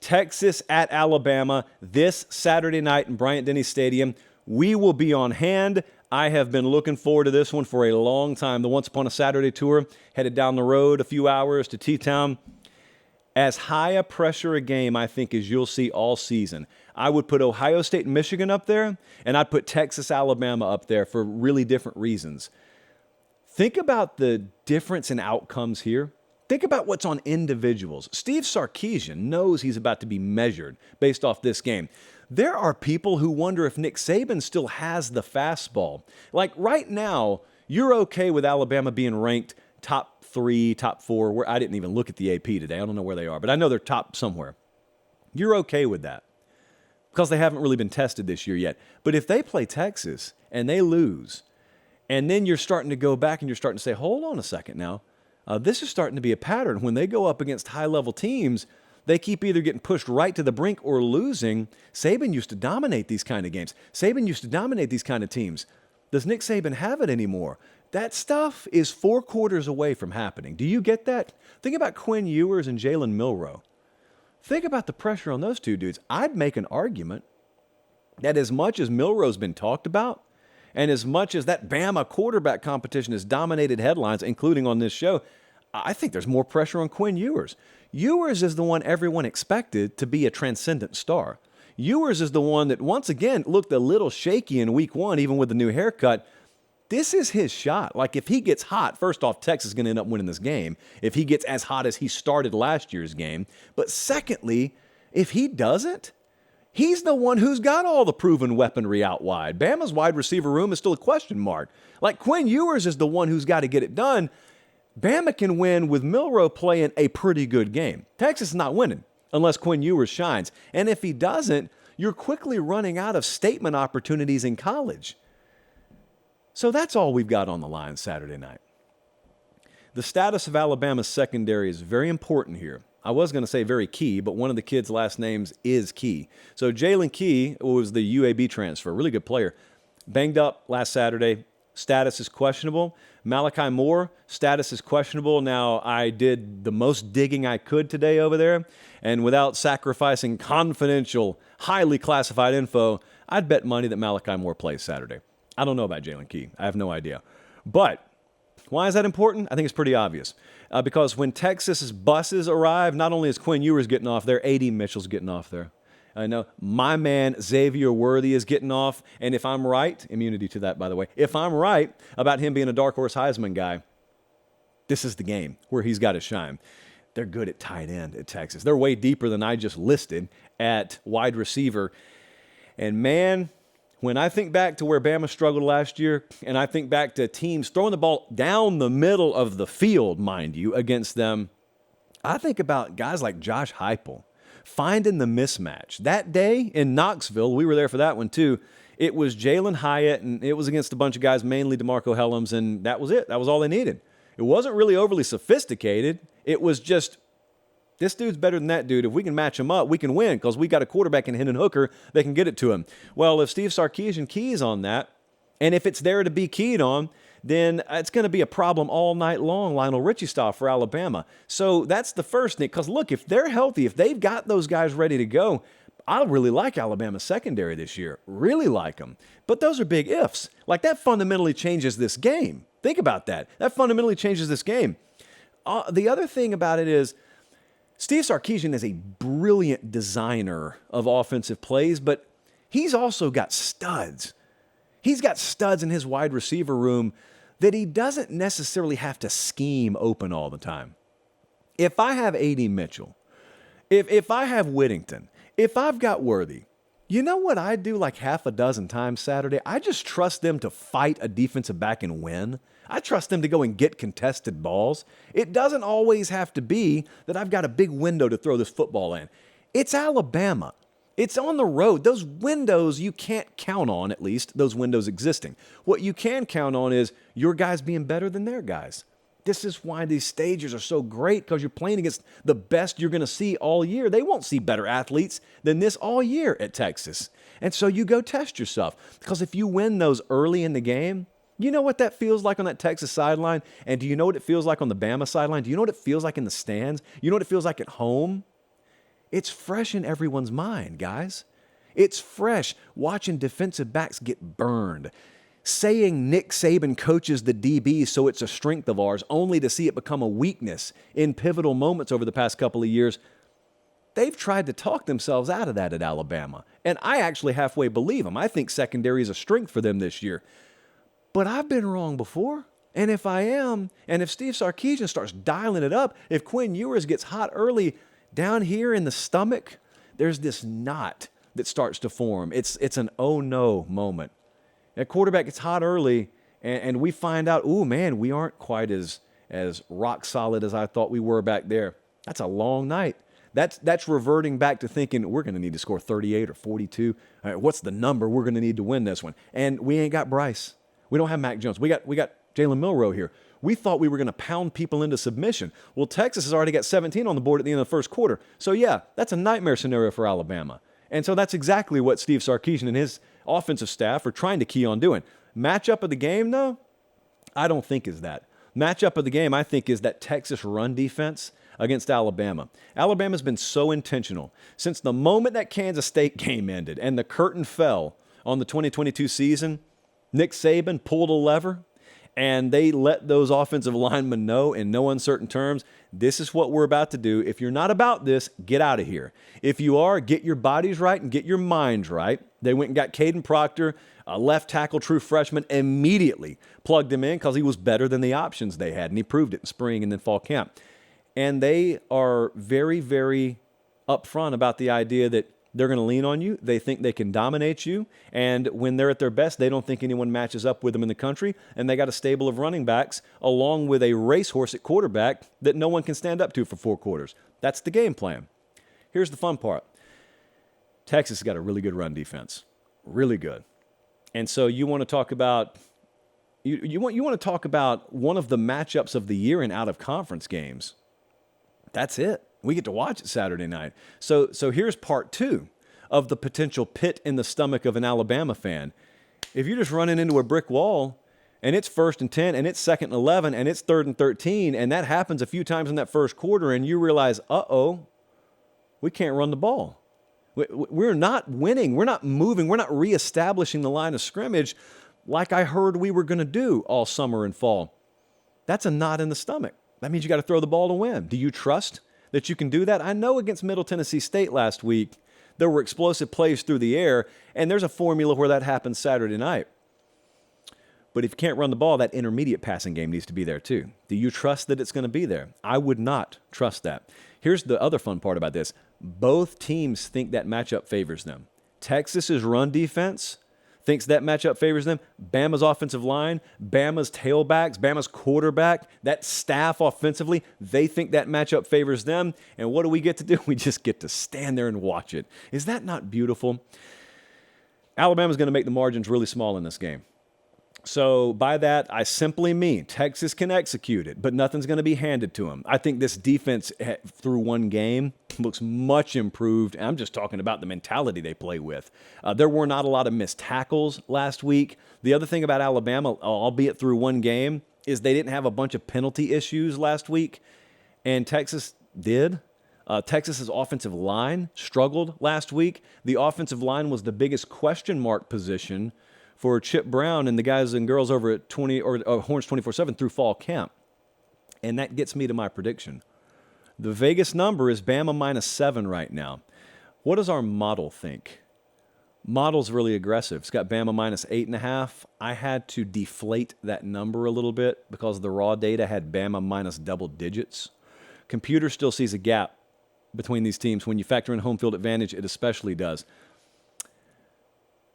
Texas at Alabama this Saturday night in Bryant-Denny Stadium. We will be on hand. I have been looking forward to this one for a long time. The Once Upon a Saturday tour, headed down the road a few hours to T-Town. As high a pressure a game, I think, as you'll see all season. I would put Ohio State and Michigan up there, and I'd put Texas, Alabama up there for really different reasons. Think about the difference in outcomes here. Think about what's on individuals. Steve Sarkisian knows he's about to be measured based off this game. There are people who wonder if Nick Saban still has the fastball. Like right now, you're okay with Alabama being ranked top 3, top 4. Where I didn't even look at the AP today. I don't know where they are, but I know they're top somewhere. You're okay with that because they haven't really been tested this year yet. But if they play Texas and they lose, and then you're starting to go back and you're starting to say, hold on a second now. This is starting to be a pattern. When they go up against high-level teams, they keep either getting pushed right to the brink or losing. Saban used to dominate these kind of games. Saban used to dominate these kind of teams. Does Nick Saban have it anymore? That stuff is 4 quarters away from happening. Do you get that? Think about Quinn Ewers and Jalen Milroe. Think about the pressure on those two dudes. I'd make an argument that as much as Milroe's been talked about, and as much as that Bama quarterback competition has dominated headlines, including on this show, I think there's more pressure on Quinn Ewers. Ewers is the one everyone expected to be a transcendent star. Ewers is the one that, once again, looked a little shaky in week 1, even with the new haircut. This is his shot. Like, if he gets hot, first off, Texas is going to end up winning this game if he gets as hot as he started last year's game. But secondly, if he doesn't, he's the one who's got all the proven weaponry out wide. Bama's wide receiver room is still a question mark. Like, Quinn Ewers is the one who's got to get it done. Bama can win with Milroe playing a pretty good game. Texas is not winning unless Quinn Ewers shines. And if he doesn't, you're quickly running out of statement opportunities in college. So that's all we've got on the line Saturday night. The status of Alabama's secondary is very important here. I was going to say very key, but one of the kids' last names is Key. So Jalen Key was the UAB transfer, really good player. Banged up last Saturday. Status is questionable. Malachi Moore, status is questionable. Now, I did the most digging I could today over there, and without sacrificing confidential, highly classified info, I'd bet money that Malachi Moore plays Saturday. I don't know about Jalen Key. I have no idea. But why is that important? I think it's pretty obvious. Because when Texas's buses arrive, not only is Quinn Ewers getting off there, A.D. Mitchell's getting off there. I know my man Xavier Worthy is getting off, and if I'm right, immunity to that, by the way, if I'm right about him being a dark horse Heisman guy, this is the game where he's got to shine. They're good at tight end at Texas. They're way deeper than I just listed at wide receiver. And man, when I think back to where Bama struggled last year, and I think back to teams throwing the ball down the middle of the field, mind you, against them, I think about guys like Josh Heupel finding the mismatch. That day in Knoxville, we were there for that one too, it was Jalen Hyatt, and it was against a bunch of guys, mainly DeMarco Helms, and that was it. That was all they needed. It wasn't really overly sophisticated. It was just, this dude's better than that dude. If we can match him up, we can win because we got a quarterback in Hendon Hooker that can get it to him. Well, if Steve Sarkisian keys on that, and if it's there to be keyed on, then it's going to be a problem all night long, Lionel Richie style for Alabama. So that's the first thing. Because look, if they're healthy, if they've got those guys ready to go, I really like Alabama's secondary this year. Really like them. But those are big ifs. Like, that fundamentally changes this game. Think about that. That fundamentally changes this game. The other thing about it is, Steve Sarkisian is a brilliant designer of offensive plays, but he's also got studs. He's got studs in his wide receiver room that he doesn't necessarily have to scheme open all the time. If I have A.D. Mitchell, if I have Whittington, if I've got Worthy, you know what I do like half a dozen times Saturday? I just trust them to fight a defensive back and win. I trust them to go and get contested balls. It doesn't always have to be that I've got a big window to throw this football in. It's Alabama. It's on the road. Those windows you can't count on, at least, those windows existing. What you can count on is your guys being better than their guys. This is why these stages are so great, because you're playing against the best you're going to see all year. They won't see better athletes than this all year at Texas. And so you go test yourself, because if you win those early in the game, you know what that feels like on that Texas sideline? And do you know what it feels like on the Bama sideline? Do you know what it feels like in the stands? You know what it feels like at home? It's fresh in everyone's mind, guys. It's fresh watching defensive backs get burned. Saying Nick Saban coaches the DB so it's a strength of ours, only to see it become a weakness in pivotal moments over the past couple of years. They've tried to talk themselves out of that at Alabama. And I actually halfway believe them. I think secondary is a strength for them this year. But I've been wrong before. And if I am, and if Steve Sarkisian starts dialing it up, if Quinn Ewers gets hot early down here in the stomach, there's this knot that starts to form. It's an oh no moment. At quarterback gets hot early, and we find out, ooh, man, we aren't quite as rock solid as I thought we were back there. That's a long night. That's reverting back to thinking we're going to need to score 38 or 42. All right, what's the number we're going to need to win this one? And we ain't got Bryce. We don't have Mac Jones. We got Jalen Milroe here. We thought we were going to pound people into submission. Well, Texas has already got 17 on the board at the end of the first quarter. So, yeah, that's a nightmare scenario for Alabama. And so that's exactly what Steve Sarkisian and his offensive staff are trying to key on doing. Matchup of the game, though, I don't think is that. Matchup of the game, I think, is that Texas run defense against Alabama. Alabama's been so intentional. Since the moment that Kansas State game ended and the curtain fell on the 2022 season, Nick Saban pulled a lever, and they let those offensive linemen know in no uncertain terms, this is what we're about to do. If you're not about this, get out of here. If you are, get your bodies right and get your minds right. They went and got Caden Proctor, a left tackle, true freshman, immediately plugged him in because he was better than the options they had, and he proved it in spring and then fall camp. And they are very, very upfront about the idea that they're going to lean on you. They think they can dominate you. And when they're at their best, they don't think anyone matches up with them in the country. And they got a stable of running backs along with a racehorse at quarterback that no one can stand up to for 4 quarters. That's the game plan. Here's the fun part. Texas has got a really good run defense. Really good. And so you want to talk about you want to talk about one of the matchups of the year in out-of-conference games. That's it. We get to watch it Saturday night. So here's part 2 of the potential pit in the stomach of an Alabama fan. If you're just running into a brick wall and it's 1st and 10 and it's 2nd and 11 and it's 3rd and 13 and that happens a few times in that first quarter and you realize, we can't run the ball. We're not winning. We're not moving. We're not reestablishing the line of scrimmage like I heard we were going to do all summer and fall. That's a knot in the stomach. That means you got to throw the ball to win. Do you trust that you can do that? I know against Middle Tennessee State last week, there were explosive plays through the air, and there's a formula where that happens Saturday night. But if you can't run the ball, that intermediate passing game needs to be there too. Do you trust that it's going to be there? I would not trust that. Here's the other fun part about this. Both teams think that matchup favors them. Texas's run defense thinks that matchup favors them. Bama's offensive line, Bama's tailbacks, Bama's quarterback, that staff offensively, they think that matchup favors them. And what do we get to do? We just get to stand there and watch it. Is that not beautiful? Alabama's going to make the margins really small in this game. So by that, I simply mean Texas can execute it, but nothing's going to be handed to them. I think this defense through one game looks much improved. And I'm just talking about the mentality they play with. There were not a lot of missed tackles last week. The other thing about Alabama, albeit through one game, is they didn't have a bunch of penalty issues last week, and Texas did. Texas's offensive line struggled last week. The offensive line was the biggest question mark position for Chip Brown and the guys and girls over at Horns 24/7 through fall camp. And that gets me to my prediction. The Vegas number is Bama -7 right now. What does our model think? Model's really aggressive. It's got Bama -8.5. I had to deflate that number a little bit because the raw data had Bama minus double digits. Computer still sees a gap between these teams. When you factor in home field advantage, it especially does.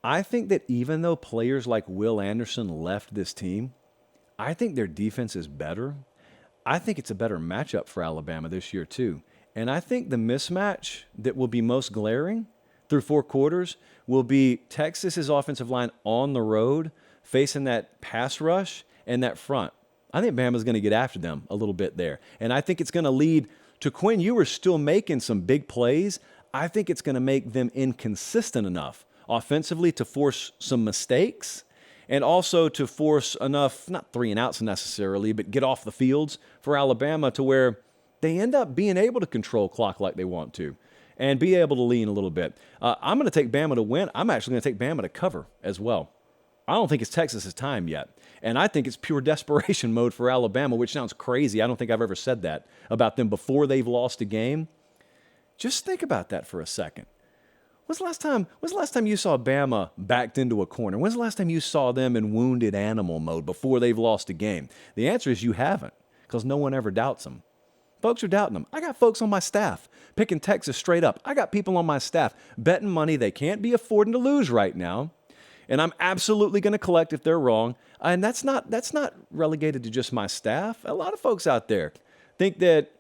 I think that even though players like Will Anderson left this team, I think their defense is better. I think it's a better matchup for Alabama this year too. And I think the mismatch that will be most glaring through 4 quarters will be Texas's offensive line on the road facing that pass rush and that front. I think Bama's going to get after them a little bit there. And I think it's going to lead to Quinn Ewers still making some big plays. I think it's going to make them inconsistent enough offensively to force some mistakes and also to force enough, not 3 and outs necessarily, but get off the fields for Alabama to where they end up being able to control clock like they want to. and be able to lean a little bit. I'm going to take Bama to win. I'm actually going to take Bama to cover as well. I don't think it's Texas's time yet. And I think it's pure desperation mode for Alabama, which sounds crazy. I don't think I've ever said that about them before they've lost a game. Just think about that for a second. When's the last time you saw Bama backed into a corner? When's the last time you saw them in wounded animal mode before they've lost a game? The answer is you haven't, because no one ever doubts them. Folks are doubting them. I got folks on my staff picking Texas straight up. I got people on my staff betting money they can't be affording to lose right now. And I'm absolutely going to collect if they're wrong. And that's not relegated to just my staff. A lot of folks out there think that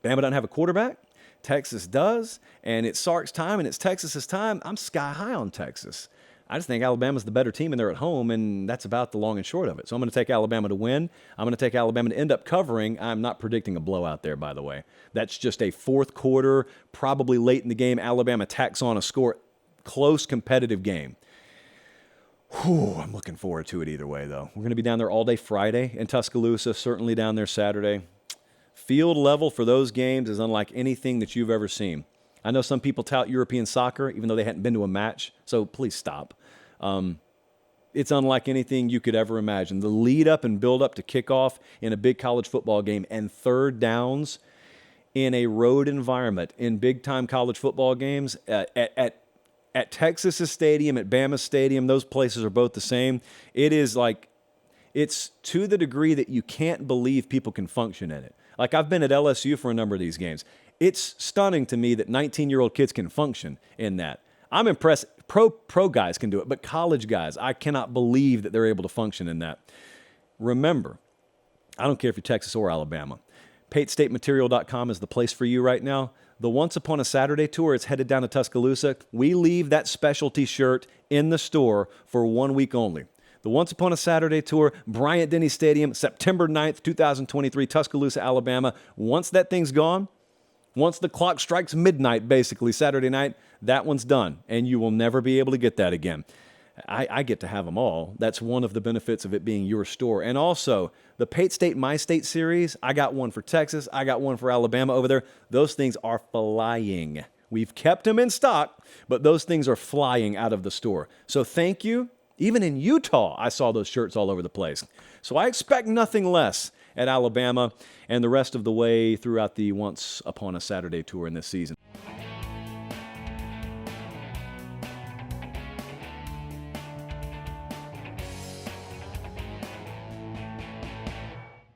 Bama doesn't have a quarterback. Texas does. And it's Sark's time and it's Texas's time. I'm sky high on Texas. I just think Alabama's the better team and they're at home, and that's about the long and short of it. So I'm going to take Alabama to win. I'm going to take Alabama to end up covering. I'm not predicting a blowout there, by the way. That's just a fourth quarter, probably late in the game, Alabama tacks on a score. Close, competitive game. Whew, I'm looking forward to it either way, though. We're going to be down there all day Friday in Tuscaloosa, certainly down there Saturday. Field level for those games is unlike anything that you've ever seen. I know some people tout European soccer, even though they hadn't been to a match, so please stop. It's unlike anything you could ever imagine. The lead up and build up to kickoff in a big college football game and third downs in a road environment in big-time college football games at Texas's stadium, at Bama's stadium, those places are both the same. It's to the degree that you can't believe people can function in it. Like, I've been at LSU for a number of these games. It's stunning to me that 19-year-old kids can function in that. I'm impressed. Pro guys can do it, but college guys, I cannot believe that they're able to function in that. Remember, I don't care if you're Texas or Alabama. PateStateMaterial.com is the place for you right now. The Once Upon a Saturday tour is headed down to Tuscaloosa. We leave that specialty shirt in the store for 1 week only. The Once Upon a Saturday tour, Bryant-Denny Stadium, September 9th, 2023, Tuscaloosa, Alabama. Once that thing's gone, once the clock strikes midnight, basically, Saturday night, that one's done, and you will never be able to get that again. I get to have them all. That's one of the benefits of it being your store. And also, the Pate State, My State series, I got one for Texas. I got one for Alabama over there. Those things are flying. We've kept them in stock, but those things are flying out of the store. So thank you. Even in Utah, I saw those shirts all over the place. So I expect nothing less at Alabama and the rest of the way throughout the Once Upon a Saturday tour in this season.